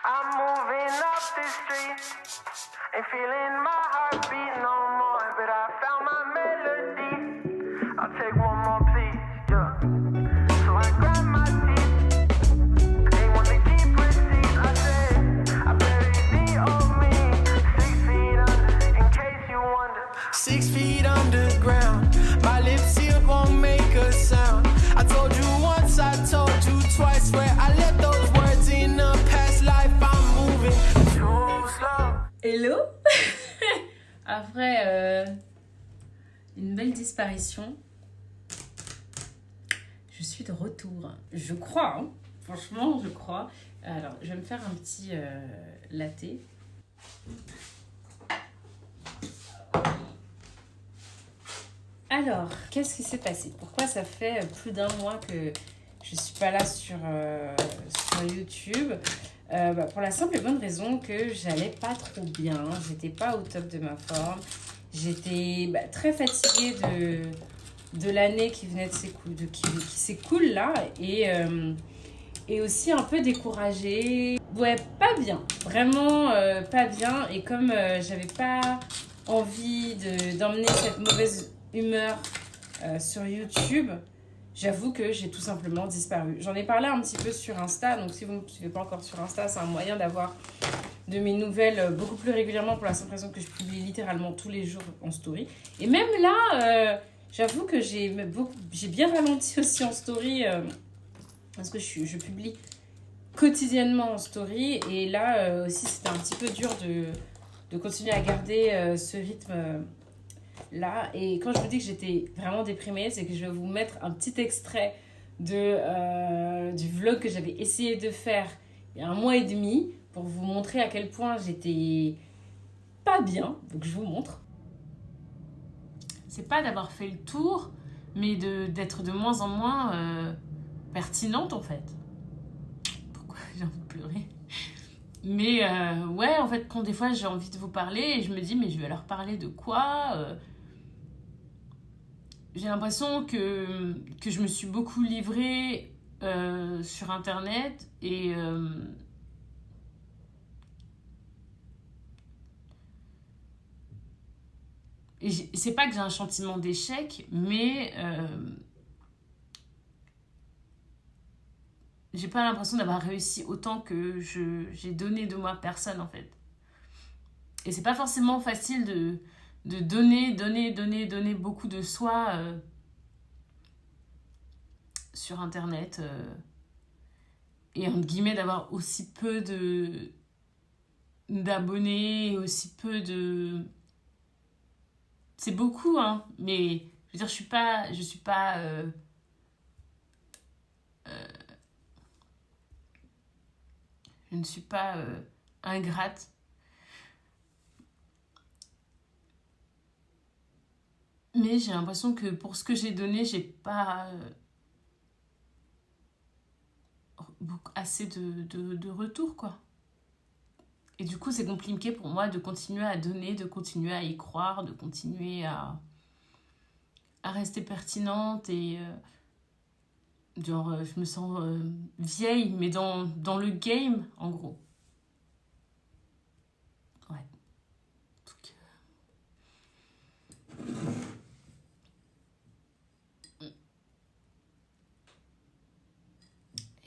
I'm moving up the street, ain't feeling my heartbeat no more, but I found my melody. I'll take one more please, yeah. So I grab my teeth, they want to keep receipts. I said, I buried the old me, 6 feet under, in case you wonder. 6 feet underground, my lips here won't make a sound. I told you once, I told you twice, where I left those words in a past life. I'm moving too slow. Hello. Après une belle disparition, je suis de retour. Je crois, hein. Franchement, je crois. Alors, je vais me faire un petit latte. Alors, qu'est-ce qui s'est passé? Pourquoi ça fait plus d'un mois que je suis pas là sur YouTube? Pour la simple et bonne raison que j'allais pas trop bien. J'étais pas au top de ma forme. J'étais très fatiguée de l'année qui venait de qui s'écoule là. Et aussi un peu découragée. Ouais, pas bien. Vraiment pas bien. Et comme j'avais pas envie d'emmener cette mauvaise humeur sur YouTube, j'avoue que j'ai tout simplement disparu. J'en ai parlé un petit peu sur Insta, donc si vous ne me suivez pas encore sur Insta, c'est un moyen d'avoir de mes nouvelles beaucoup plus régulièrement, pour la simple raison que je publie littéralement tous les jours en story. Et même là, j'avoue que j'ai bien ralenti aussi en story, parce que je publie quotidiennement en story, et là aussi c'était un petit peu dur de continuer à garder ce rythme là. Et quand je vous dis que j'étais vraiment déprimée, c'est que je vais vous mettre un petit extrait du vlog que j'avais essayé de faire il y a 1 mois et demi pour vous montrer à quel point j'étais pas bien. Donc je vous montre. C'est pas d'avoir fait le tour, mais d'être de moins en moins pertinente en fait. Pourquoi j'ai envie de pleurer? Mais ouais, en fait, quand des fois j'ai envie de vous parler et je me dis, mais je vais leur parler de quoi? J'ai l'impression que je me suis beaucoup livrée sur Internet et c'est pas que j'ai un sentiment d'échec, mais j'ai pas l'impression d'avoir réussi autant que j'ai donné de moi à personne en fait. Et c'est pas forcément facile de donner beaucoup de soi sur Internet et entre guillemets d'avoir aussi peu d'abonnés, aussi peu de... C'est beaucoup, hein, mais je veux dire, je suis pas je ne suis pas ingrate. Mais j'ai l'impression que pour ce que j'ai donné, j'ai pas assez de retour, quoi. Et du coup, c'est compliqué pour moi de continuer à donner, de continuer à y croire, de continuer à rester pertinente et... genre, je me sens vieille, mais dans le game, en gros. Ouais.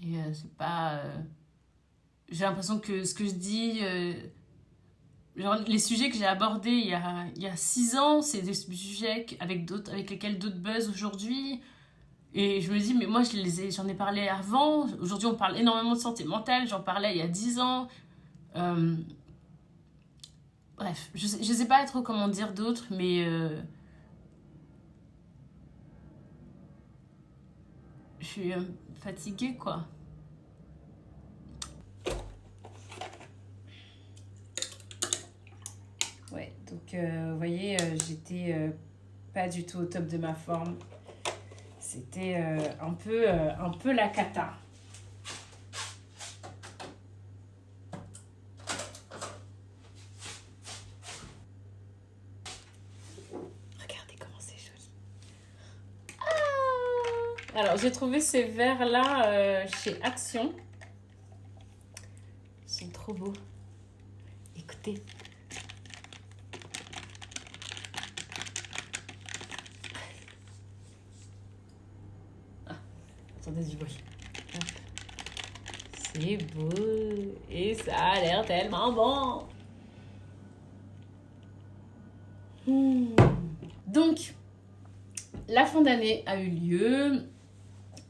Et c'est pas... j'ai l'impression que ce que je dis... genre, les sujets que j'ai abordés il y a 6 ans, c'est des sujets avec lesquels d'autres buzzent aujourd'hui. Et je me dis, mais moi, j'en ai parlé avant. Aujourd'hui, on parle énormément de santé mentale. J'en parlais il y a 10 ans. Bref, je sais pas trop comment dire d'autre, mais... je suis fatiguée, quoi. Ouais, donc, vous voyez, j'étais pas du tout au top de ma forme. C'était un peu la cata. Regardez comment c'est joli. Ah! Alors, j'ai trouvé ces verres-là chez Action. Ils sont trop trop beau. Écoutez. Ah, attendez du bruit. C'est beau. Et ça a l'air tellement bon. Donc, la fin d'année a eu lieu.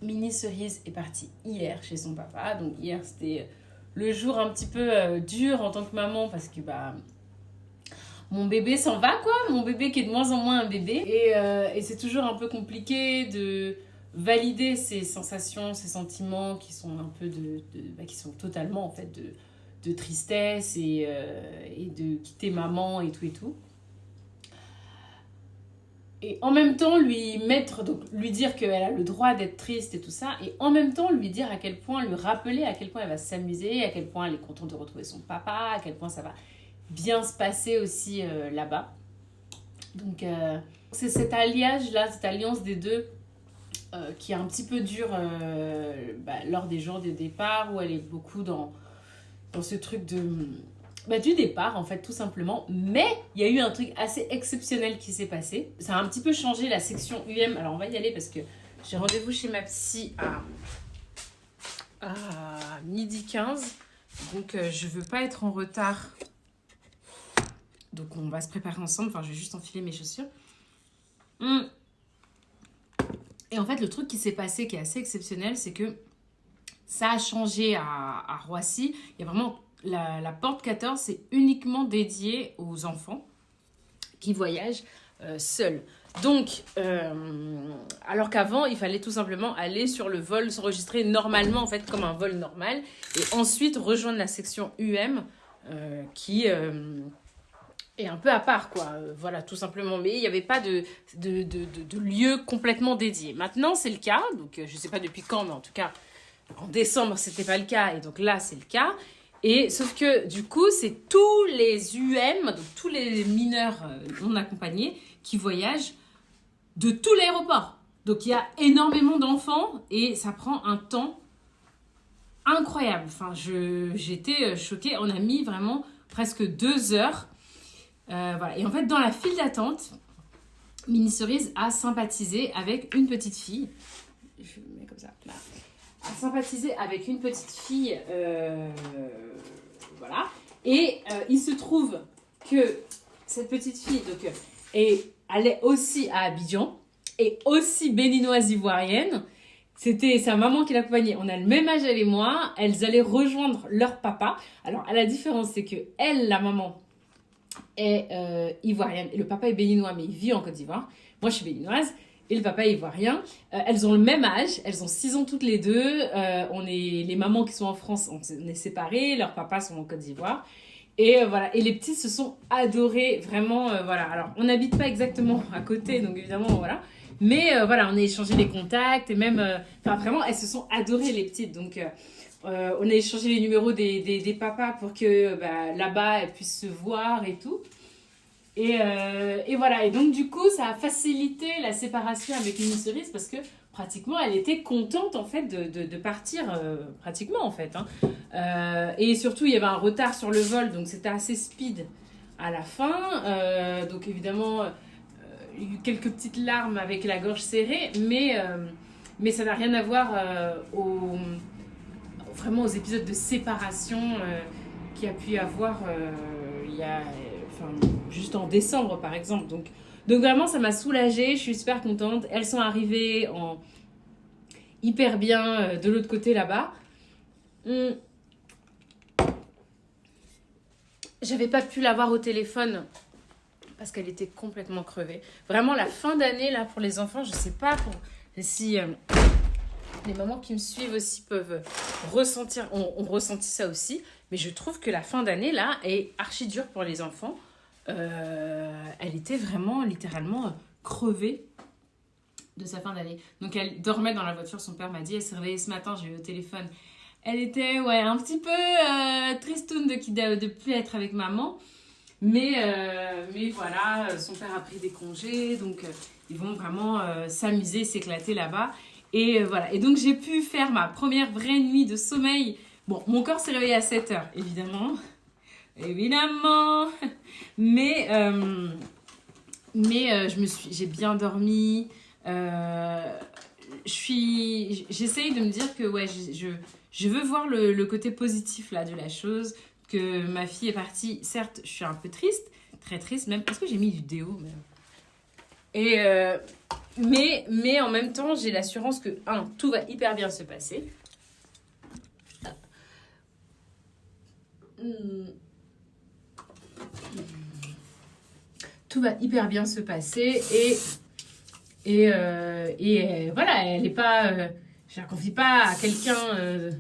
Mini Cerise est partie hier chez son papa. Donc hier, c'était le jour un petit peu dur en tant que maman parce que mon bébé s'en va quoi. Mon bébé qui est de moins en moins un bébé. Et c'est toujours un peu compliqué de valider ses sensations, ses sentiments qui sont un peu qui sont totalement en fait de tristesse et de quitter maman et tout et tout. Et en même temps, lui dire qu'elle a le droit d'être triste et tout ça, et en même temps, lui dire lui rappeler à quel point elle va s'amuser, à quel point elle est contente de retrouver son papa, à quel point ça va bien se passer aussi là-bas. Donc, c'est cet alliage-là, cette alliance des deux qui est un petit peu dure lors des jours de départ, où elle est beaucoup dans ce truc du départ en fait tout simplement, mais il y a eu un truc assez exceptionnel qui s'est passé. Ça a un petit peu changé la section UM. Alors on va y aller parce que j'ai rendez-vous chez ma psy à 12h15, donc je veux pas être en retard, donc on va se préparer ensemble. Enfin, je vais juste enfiler mes chaussures. Et en fait le truc qui s'est passé qui est assez exceptionnel, c'est que ça a changé à Roissy. Il y a vraiment la porte 14, c'est uniquement dédié aux enfants qui voyagent seuls. Donc, alors qu'avant, il fallait tout simplement aller sur le vol, s'enregistrer normalement, en fait, comme un vol normal, et ensuite rejoindre la section UM qui est un peu à part, quoi. Voilà, tout simplement. Mais il n'y avait pas de lieu complètement dédié. Maintenant, c'est le cas. Donc, je ne sais pas depuis quand, mais en tout cas, en décembre, ce n'était pas le cas. Et donc là, c'est le cas. Et sauf que du coup, c'est tous les UM, donc tous les mineurs non accompagnés qui voyagent de tout l'aéroport. Donc il y a énormément d'enfants et ça prend un temps incroyable. Enfin, j'étais choquée. On a mis vraiment presque 2 heures. Voilà. Et en fait, dans la file d'attente, Mini Cerise a sympathisé avec une petite fille. Je le mets comme ça. Là. A sympathisé avec une petite fille. Voilà. Et il se trouve que cette petite fille allait aussi à Abidjan et aussi béninoise ivoirienne. C'était sa maman qui l'accompagnait. On a le même âge, elle et moi. Elles allaient rejoindre leur papa. Alors, la différence, c'est que elle, la maman, est ivoirienne. Et le papa est béninois, mais il vit en Côte d'Ivoire. Moi, je suis béninoise. Et le papa est ivoirien. Elles ont le même âge. Elles ont 6 ans toutes les deux. On est les mamans qui sont en France, on est séparées. Leurs papas sont en Côte d'Ivoire. Et voilà. Et les petits se sont adorés. Vraiment, voilà. Alors, on n'habite pas exactement à côté. Donc, évidemment, voilà. Mais voilà, on a échangé les contacts. Et même, vraiment, elles se sont adorées, les petites. Donc, on a échangé les numéros des papas pour que là-bas, elles puissent se voir et tout. Et voilà, et donc du coup ça a facilité la séparation avec Mini Cerise parce que pratiquement elle était contente en fait de partir, pratiquement en fait, hein. Et surtout il y avait un retard sur le vol, donc c'était assez speed à la fin, donc évidemment il y a eu quelques petites larmes avec la gorge serrée, mais ça n'a rien à voir vraiment aux épisodes de séparation qu'il y a pu y avoir juste en décembre par exemple. Donc vraiment ça m'a soulagée, je suis super contente. Elles sont arrivées hyper bien de l'autre côté là-bas. J'avais pas pu l'avoir au téléphone parce qu'elle était complètement crevée. Vraiment la fin d'année là pour les enfants, je sais pas si les mamans qui me suivent aussi peuvent ressentir, ont ressenti ça aussi, mais je trouve que la fin d'année là est archi dure pour les enfants. Elle était vraiment littéralement crevée de sa fin d'année. Donc elle dormait dans la voiture, son père m'a dit, elle s'est réveillée ce matin, j'ai eu au téléphone. Elle était un petit peu tristoune de plus être avec maman. Mais voilà, son père a pris des congés, donc ils vont vraiment s'amuser, s'éclater là-bas. Et voilà. Et donc j'ai pu faire ma première vraie nuit de sommeil Bon, mon corps s'est réveillé à 7h, évidemment. Évidemment. Mais j'ai bien dormi. J'essaye de me dire que ouais, je veux voir le côté positif là, de la chose. Que ma fille est partie. Certes, je suis un peu triste. Très triste même. Parce que j'ai mis du déo même. Et mais en même temps, j'ai l'assurance que, tout va hyper bien se passer. Tout va hyper bien se passer et voilà, elle est pas... je la confie pas à quelqu'un de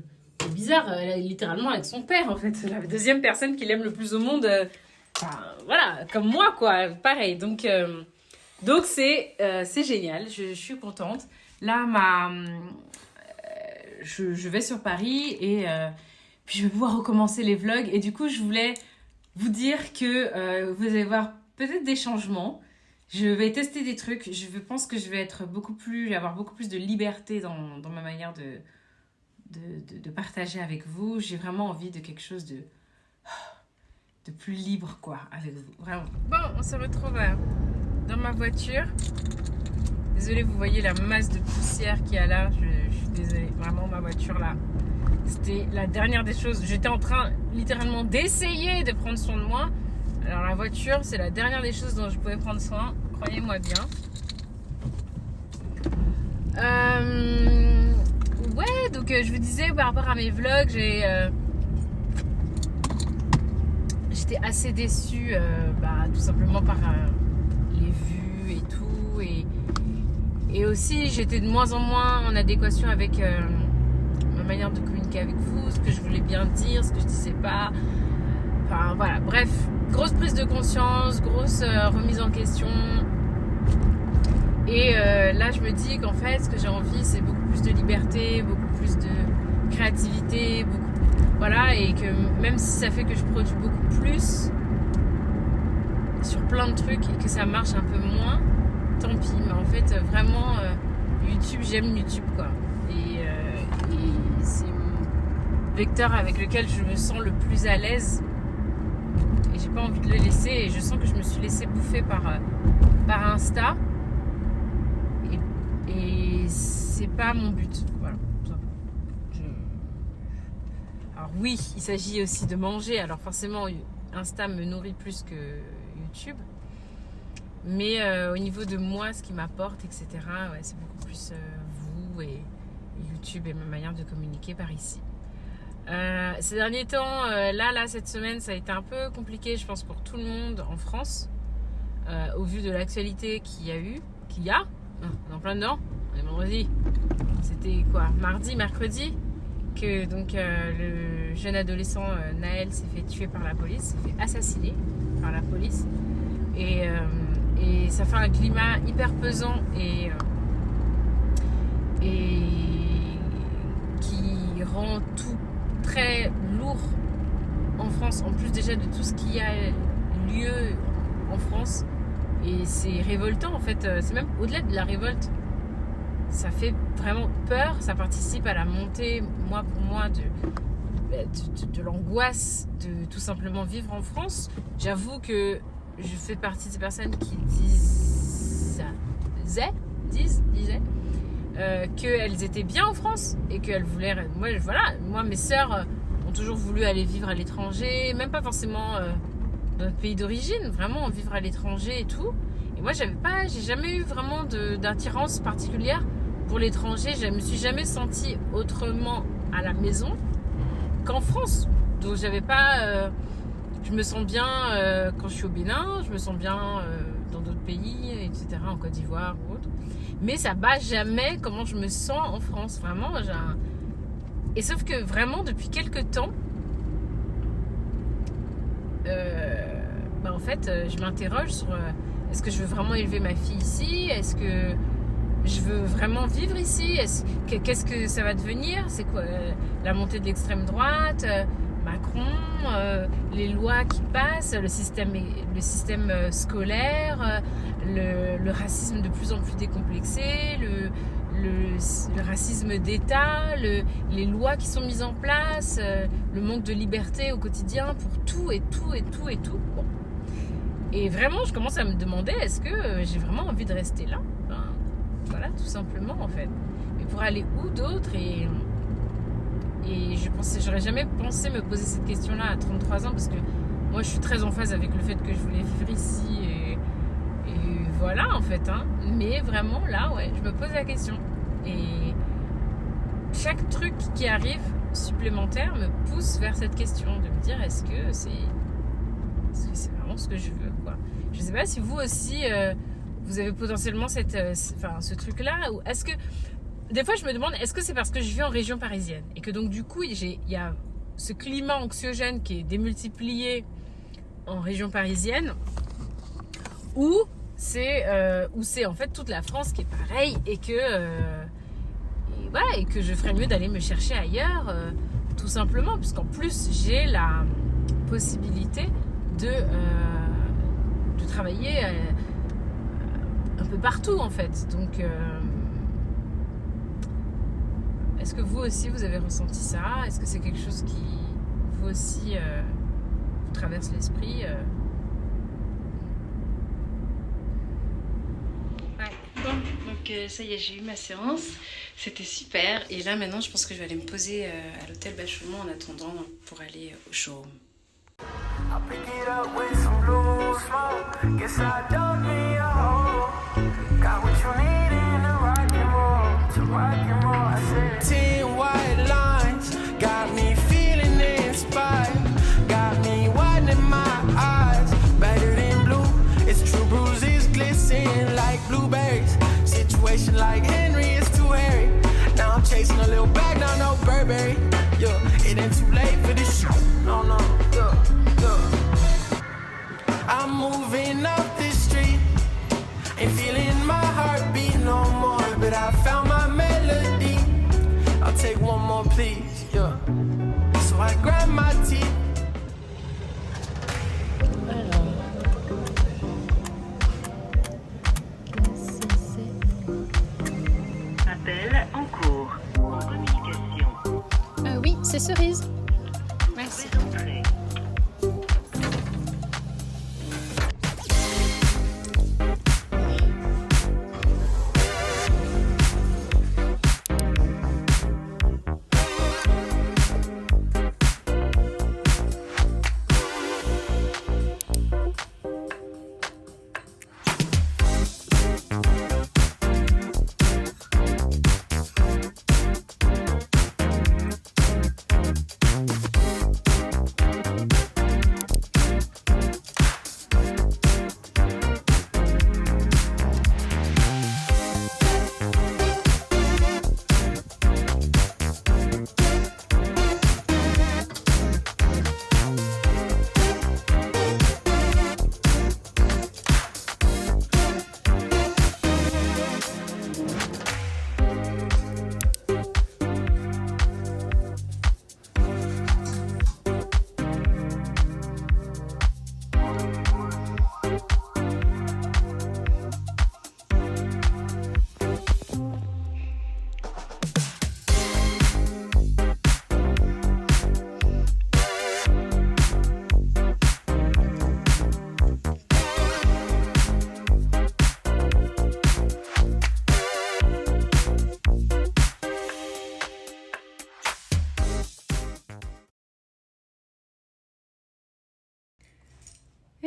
bizarre, elle est littéralement avec son père en fait. C'est la deuxième personne qu'il aime le plus au monde. Voilà, comme moi quoi, pareil. Donc c'est génial, je suis contente. Là, je vais sur Paris et puis je vais pouvoir recommencer les vlogs. Et du coup, je voulais vous dire que vous allez voir peut-être des changements. Je vais tester des trucs. Je pense que je vais avoir beaucoup plus de liberté dans ma manière de partager avec vous. J'ai vraiment envie de quelque chose de plus libre, quoi, avec vous. Vraiment. Bon, on se retrouve dans ma voiture. Désolée, vous voyez la masse de poussière qu'il y a là. Je suis désolée. Vraiment, ma voiture, là, c'était la dernière des choses. J'étais en train, littéralement, d'essayer de prendre soin de moi. Alors, la voiture, c'est la dernière des choses dont je pouvais prendre soin. Croyez-moi bien. Ouais, donc je vous disais, par rapport à mes vlogs, j'étais assez déçue, tout simplement par les vues et tout. Et aussi, j'étais de moins en moins en adéquation avec ma manière de communiquer avec vous, ce que je voulais bien dire, ce que je disais pas. Enfin, voilà, bref, grosse prise de conscience, grosse remise en question. Et là, je me dis qu'en fait, ce que j'ai envie, c'est beaucoup plus de liberté, beaucoup plus de créativité, voilà, et que même si ça fait que je produis beaucoup plus sur plein de trucs et que ça marche un peu moins, tant pis. Mais en fait, vraiment, YouTube, j'aime YouTube, quoi. Et c'est mon vecteur avec lequel je me sens le plus à l'aise. Et j'ai pas envie de le laisser. Et je sens que je me suis laissée bouffer par Insta. Et c'est pas mon but. Voilà, tout simplement. Alors oui, il s'agit aussi de manger. Alors forcément, Insta me nourrit plus que YouTube. Mais au niveau de moi, ce qui m'apporte, etc., ouais, c'est beaucoup plus vous et YouTube et ma manière de communiquer par ici. Ces derniers temps, là, cette semaine, ça a été un peu compliqué, je pense, pour tout le monde en France, au vu de l'actualité qu'il y a. On est en plein dedans, on est vendredi. C'était quoi, mardi, mercredi, que donc le jeune adolescent Naël s'est fait tuer par la police, s'est fait assassiner par la police. Et ça fait un climat hyper pesant et qui rend tout très lourd en France, en plus déjà de tout ce qui a lieu en France. Et c'est révoltant en fait, c'est même au-delà de la révolte, ça fait vraiment peur, ça participe à la montée, pour moi, de l'angoisse de tout simplement vivre en France. J'avoue que je fais partie de ces personnes qui disaient qu'elles étaient bien en France et qu'elles voulaient... Moi, mes sœurs ont toujours voulu aller vivre à l'étranger, même pas forcément dans notre pays d'origine, vraiment vivre à l'étranger et tout. Et moi, j'ai jamais eu vraiment d'attirance particulière pour l'étranger. Je me suis jamais sentie autrement à la maison qu'en France. Donc, j'avais pas... je me sens bien quand je suis au Bénin, je me sens bien dans d'autres pays, etc., en Côte d'Ivoire ou autre. Mais ça bat jamais comment je me sens en France, vraiment. Et sauf que vraiment, depuis quelques temps, en fait, je m'interroge sur est-ce que je veux vraiment élever ma fille ici ? Est-ce que je veux vraiment vivre ici ? Qu'est-ce que ça va devenir ? C'est quoi la montée de l'extrême droite ? Macron, les lois qui passent, le système scolaire, le racisme de plus en plus décomplexé, le racisme d'État, les lois qui sont mises en place, le manque de liberté au quotidien pour tout et tout et tout et tout. Bon. Et vraiment, je commence à me demander, est-ce que j'ai vraiment envie de rester là? Enfin, voilà, tout simplement en fait. Mais pour aller où d'autre? Et j'aurais jamais pensé me poser cette question-là à 33 ans, parce que moi je suis très en phase avec le fait que je voulais vivre ici et voilà en fait, hein. Mais vraiment là, ouais, je me pose la question. Et chaque truc qui arrive supplémentaire me pousse vers cette question de me dire, est-ce que c'est vraiment ce que je veux, quoi. Je sais pas si vous aussi vous avez potentiellement ce truc-là, ou est-ce que des fois je me demande, est-ce que c'est parce que je vis en région parisienne et que donc du coup il y a ce climat anxiogène qui est démultiplié en région parisienne, ou c'est en fait toute la France qui est pareille et que je ferais mieux d'aller me chercher ailleurs, tout simplement, puisqu'en plus j'ai la possibilité de travailler un peu partout en fait. Donc est-ce que vous aussi vous avez ressenti ça? Est-ce que c'est quelque chose qui vous aussi vous traverse l'esprit? Bon, donc ça y est, j'ai eu ma séance, c'était super, et là maintenant je pense que je vais aller me poser à l'hôtel Bachaumont en attendant pour aller au showroom. I pick it up with some blue smoke. Guess I don't need a hole. Got what you need in the rock and roll. To rock and roll, I said 10 white lines. Got me feeling inspired. Got me widening my eyes. Better than blue. It's true bruises glisten like blueberries. Situation like Henry is too hairy. Now I'm chasing a little bag down no Burberry. Yeah, it ain't too late for this shit. No, no, yeah. I'm moving up this street, ain't feeling my heartbeat no more, but I found my melody. I'll take one more please, yeah. So I grab my teeth. Appel en cours. En communication. Oui, c'est Cerise. Merci. Entrée.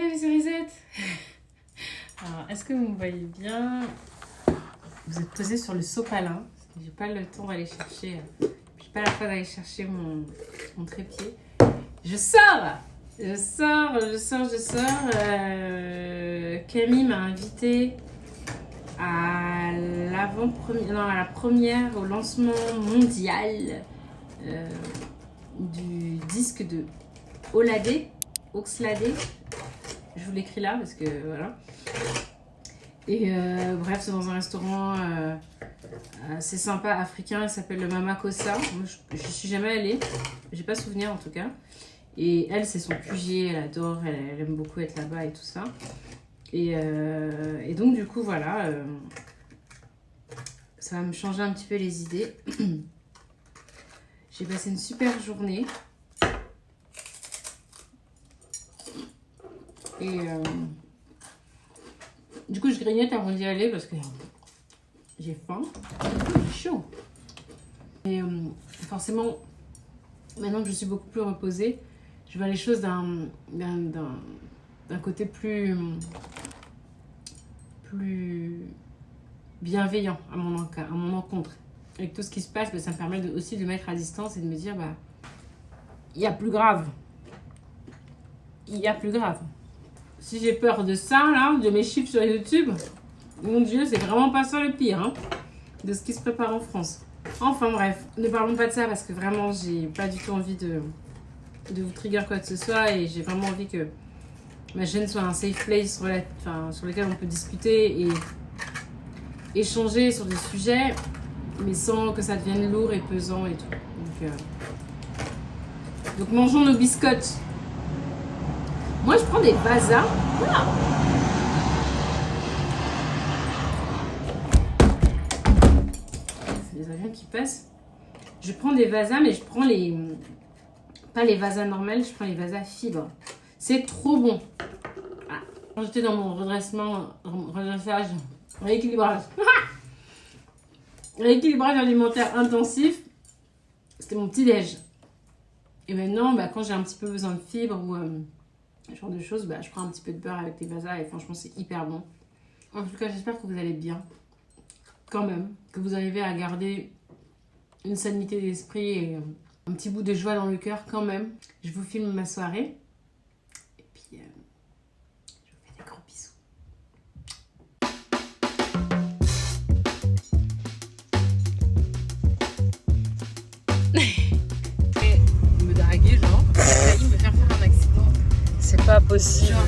Hey les cerisettes. Alors, est-ce que vous me voyez bien? Vous êtes posé sur le sopalin, parce que j'ai pas le temps d'aller chercher, j'ai pas la foi d'aller chercher mon trépied. Je sors. Camille m'a invitée à la première, au lancement mondial du disque de Oxlade. Je vous l'écris là parce que voilà. Et bref, c'est dans un restaurant assez sympa africain, il s'appelle le Mama Kossa. Moi, je suis jamais allée, j'ai pas souvenir en tout cas. Et elle, c'est son QG, elle adore, elle aime beaucoup être là-bas et tout ça. Et donc du coup voilà, ça va me changer un petit peu les idées. J'ai passé une super journée. Et du coup je grignote avant d'y aller parce que j'ai faim, j'ai chaud. Et forcément, maintenant que je suis beaucoup plus reposée, je vois les choses d'un côté plus bienveillant à mon encontre. Avec tout ce qui se passe, ça me permet aussi de mettre à distance et de me dire, il y a plus grave. Il y a plus grave. Si j'ai peur de ça, là, de mes chiffres sur YouTube, mon Dieu, c'est vraiment pas ça le pire, hein, de ce qui se prépare en France. Enfin bref, ne parlons pas de ça parce que vraiment, j'ai pas du tout envie de vous trigger quoi que ce soit et j'ai vraiment envie que ma chaîne soit un safe place sur lequel on peut discuter et échanger sur des sujets, mais sans que ça devienne lourd et pesant et tout. Donc mangeons nos biscottes. Moi, je prends des vasas. Voilà. C'est des avions qui passent. Je prends des vasas, mais je prends pas les vasas normales, je prends les vasas fibres. C'est trop bon. Voilà. Quand j'étais dans mon rééquilibrage alimentaire intensif, c'était mon petit déj. Et maintenant, quand j'ai un petit peu besoin de fibres ou ce genre de choses, je prends un petit peu de beurre avec les vasas et franchement, c'est hyper bon. En tout cas, j'espère que vous allez bien. Quand même. Que vous arrivez à garder une sanité d'esprit et un petit bout de joie dans le cœur quand même. Je vous filme ma soirée. Et puis, je vous fais des gros bisous. Me draguer, genre, il me faire un accident. C'est pas possible. Genre,